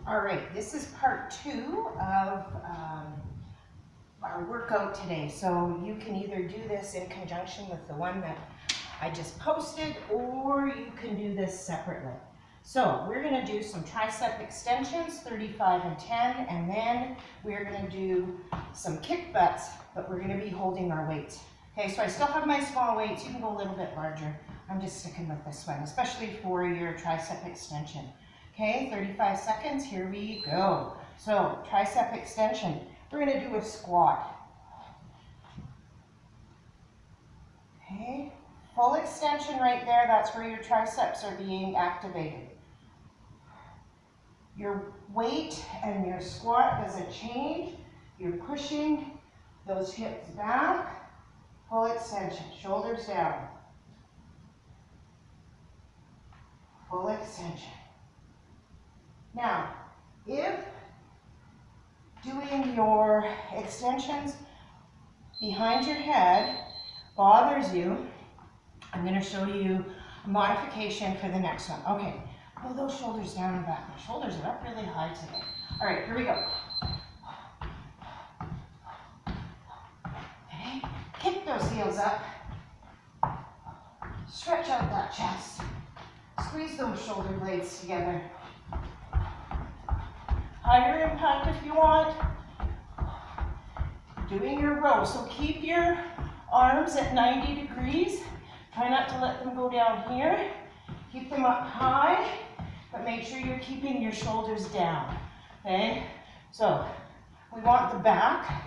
All right, this is part 2 of our workout today. So you can either do this in conjunction with the one that I just posted, or you can do this separately. So we're going to do some tricep extensions, 35 and 10, and then we're going to do some kick butts, but we're going to be holding our weights. Okay, so I still have my small weights. You can go a little bit larger. I'm just sticking with this one, especially for your tricep extension. Okay, 35 seconds, here we go. So, tricep extension, we're going to do a squat. Okay, full extension right there, that's where your triceps are being activated. Your weight and your squat doesn't change. You're pushing those hips back, full extension, shoulders down. Full extension. Now, if doing your extensions behind your head bothers you, I'm going to show you a modification for the next one. Okay, pull those shoulders down and back. My shoulders are up really high today. All right, here we go. Okay, kick those heels up. Stretch out that chest. Squeeze those shoulder blades together. Higher impact if you want. Doing your row. So keep your arms at 90 degrees. Try not to let them go down here. Keep them up high, but make sure you're keeping your shoulders down. Okay? So we want the back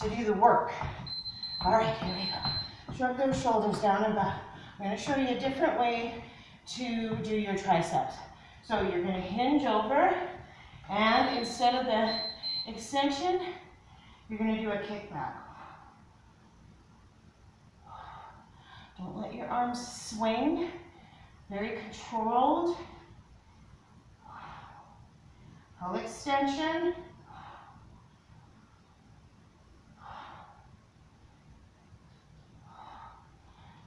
to do the work. All right, here we go. Shrug those shoulders down and back. I'm going to show you a different way to do your triceps. So you're going to hinge over, and instead of the extension, you're going to do a kickback. Don't let your arms swing. Very controlled. Full extension.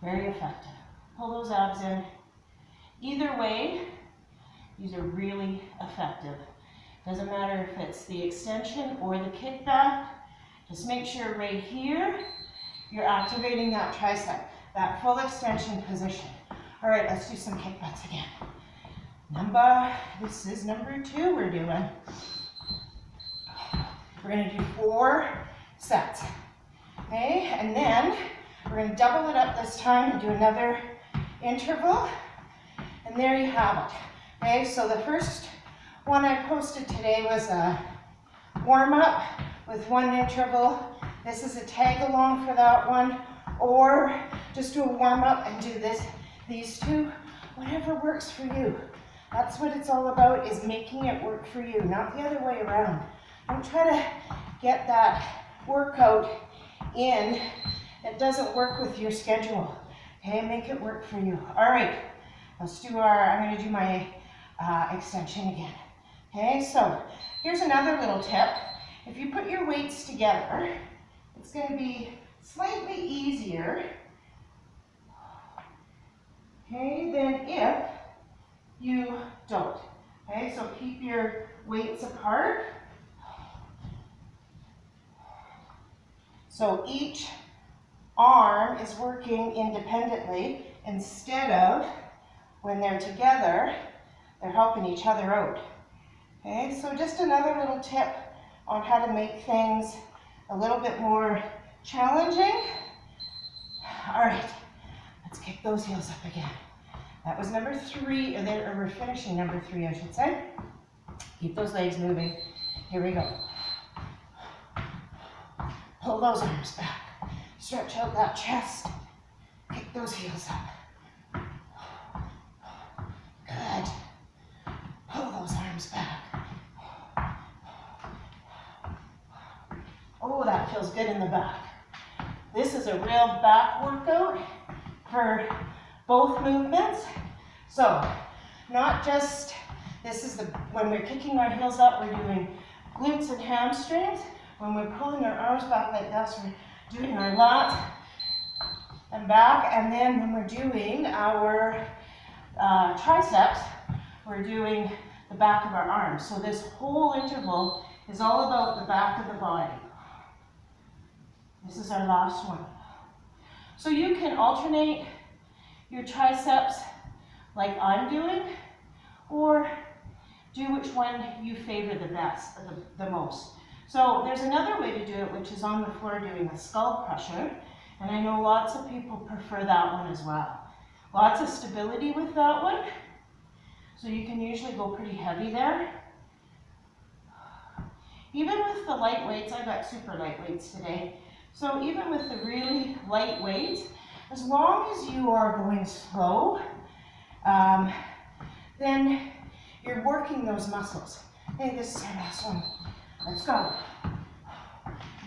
Very effective. Pull those abs in. Either way, these are really effective. Doesn't matter if it's the extension or the kickback. Just make sure right here, you're activating that tricep, that full extension position. All right, let's do some kick butts again. This is number 2 we're doing. We're gonna do 4 sets, okay? And then we're gonna double it up this time and do another interval. And there you have it. Okay, so the first one I posted today was a warm-up with 1 interval. This is a tag along for that one, or just do a warm-up and do these 2, whatever works for you. That's what it's all about, is making it work for you, not the other way around. Don't try to get that workout in that doesn't work with your schedule. Okay, make it work for you. All right, let's do I'm going to do my extension again. Okay, so here's another little tip. If you put your weights together, it's going to be slightly easier, okay, than if you don't. Okay, so keep your weights apart. So each arm is working independently instead of, when they're together, they're helping each other out. Okay, so just another little tip on how to make things a little bit more challenging. All right, let's kick those heels up again. That was number 3, or we're finishing number 3, I should say. Keep those legs moving. Here we go. Pull those arms back. Stretch out that chest. Kick those heels up. Good. Pull those arms back. Oh, that feels good in the back. This is a real back workout for both movements. So, not just, when we're kicking our heels up, we're doing glutes and hamstrings. When we're pulling our arms back like this, we're doing our lats and back. And then when we're doing our triceps, we're doing the back of our arms. So this whole interval is all about the back of the body. This is our last one. So you can alternate your triceps like I'm doing, or do which one you favor the best, the most. So there's another way to do it, which is on the floor doing a skull crusher, and I know lots of people prefer that one as well. Lots of stability with that one, so you can usually go pretty heavy there. Even with the light weights, I got super light weights today, so even with the really light weights, as long as you are going slow, then you're working those muscles. Hey, this is our last one. Let's go.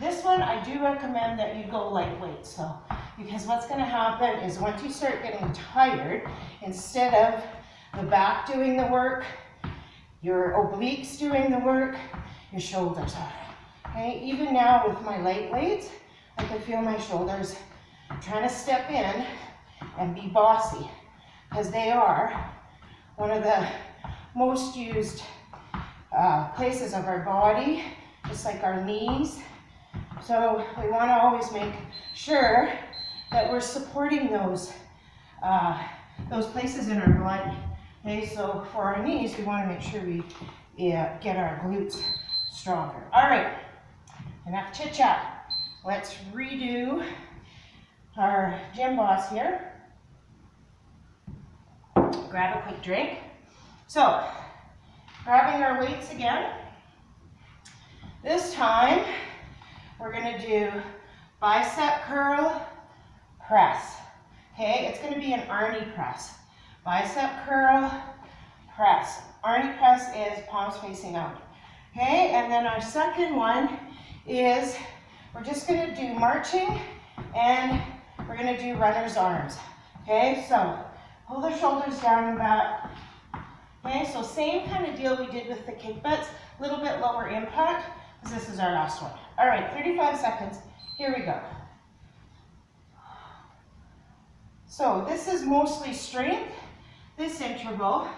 This one, I do recommend that you go lightweight, so, because what's going to happen is once you start getting tired, instead of the back doing the work, your obliques doing the work, your shoulders are. Okay, even now with my light weights, I can feel my shoulders trying to step in and be bossy, because they are one of the most used places of our body, just like our knees. So we want to always make sure that we're supporting those places in our body. Okay, so for our knees, we want to make sure we get our glutes stronger. All right, enough chit chat. Let's redo our gym boss here. Grab a quick drink. So, grabbing our weights again. This time, we're going to do bicep curl, press. Okay, it's going to be an Arnie press. Bicep curl, press. Arnie press is palms facing out. Okay, and then our second one is we're just going to do marching and we're going to do runner's arms. Okay, so pull the shoulders down and back. Okay, so same kind of deal we did with the kick butts, a little bit lower impact, because this is our last one. All right, 35 seconds. Here we go. So this is mostly strength, this interval.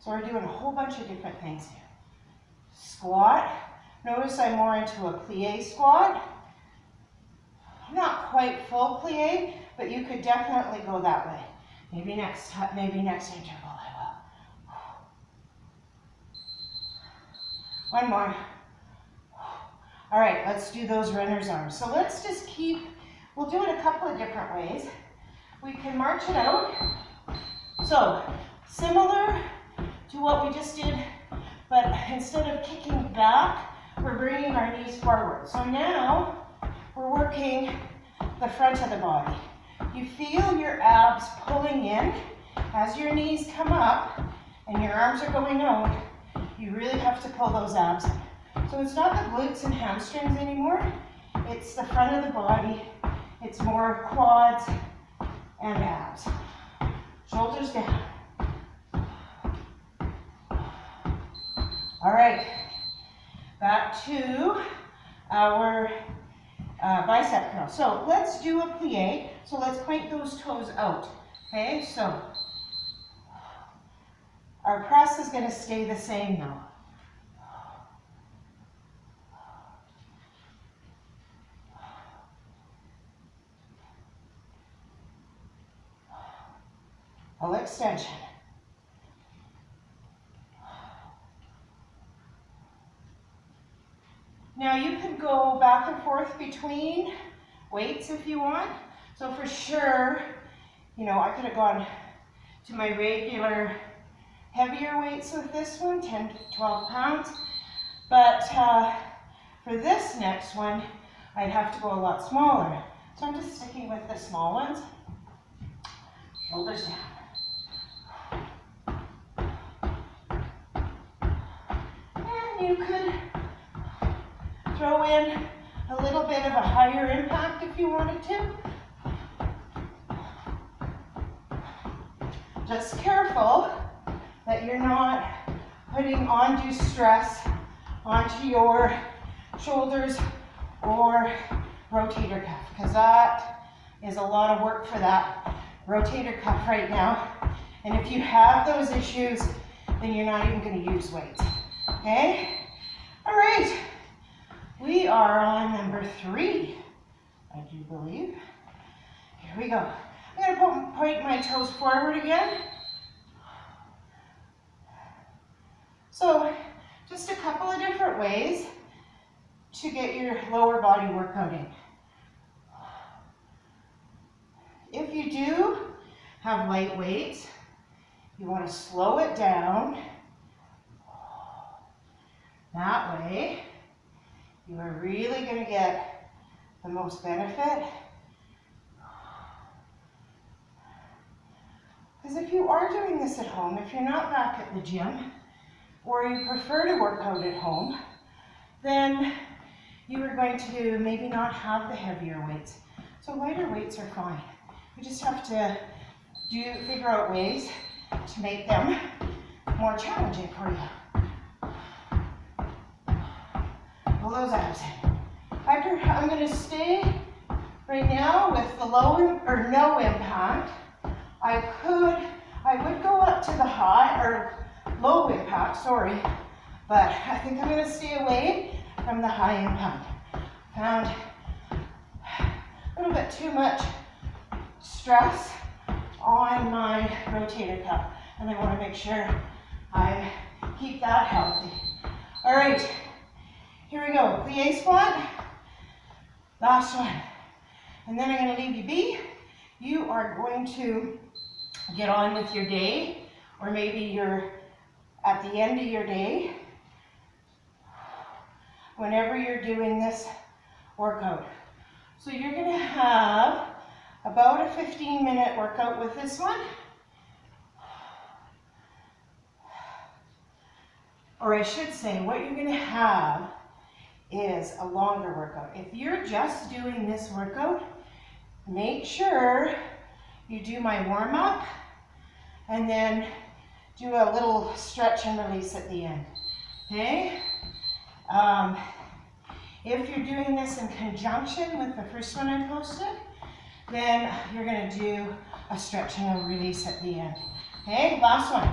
So we're doing a whole bunch of different things here. Squat. Notice I'm more into a plie squat. Not quite full plie, but you could definitely go that way. Maybe next interval I will. One more. All right, let's do those runner's arms. So let's just we'll do it a couple of different ways. We can march it out. So similar to what we just did, but instead of kicking back, we're bringing our knees forward. So now we're working the front of the body. You feel your abs pulling in as your knees come up and your arms are going out. You really have to pull those abs in. So it's not the glutes and hamstrings anymore. It's the front of the body. It's more quads and abs. Shoulders down. All right, back to our bicep curl. So let's do a plie. So let's point those toes out. Okay, so our press is going to stay the same though. Full extension. Now you can go back and forth between weights if you want. So for sure, you know, I could have gone to my regular heavier weights with this one, 10 to 12 pounds. But for this next one, I'd have to go a lot smaller. So I'm just sticking with the small ones. Shoulders down. And you could throw in a little bit of a higher impact if you wanted to. Just careful that you're not putting undue stress onto your shoulders or rotator cuff, because that is a lot of work for that rotator cuff right now. And if you have those issues, then you're not even going to use weights. Okay? All right. We are on number 3, I do believe. Here we go. I'm going to point my toes forward again. So, just a couple of different ways to get your lower body workout in. If you do have light weights, you want to slow it down. That way, you are really going to get the most benefit. Because if you are doing this at home, if you're not back at the gym, or you prefer to work out at home, then you are going to maybe not have the heavier weights. So lighter weights are fine. You just have to figure out ways to make them more challenging for you. Pull those abs in. I'm going to stay right now with the low or no impact. I would go up to the high or low impact, sorry, but I think I'm going to stay away from the high impact. Found a little bit too much stress on my rotator cuff, and I want to make sure I keep that healthy. All right, here we go. Plie squat, last one, and then I'm going to leave you be. You are going to get on with your day, or maybe you're at the end of your day, whenever you're doing this workout. So you're going to have about a 15-minute workout with this one. Or I should say, what you're going to have is a longer workout. If you're just doing this workout, make sure you do my warm-up and then do a little stretch and release at the end. Okay? If you're doing this in conjunction with the first one I posted, then you're going to do a stretch and a release at the end. Okay, last one.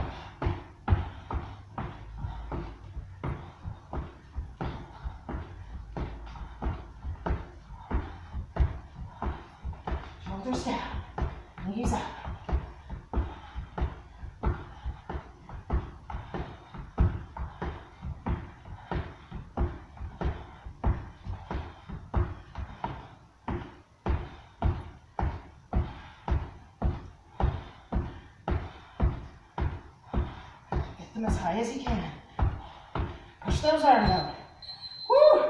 Shoulders down, knees up. Them as high as you can. Push those arms out. Woo!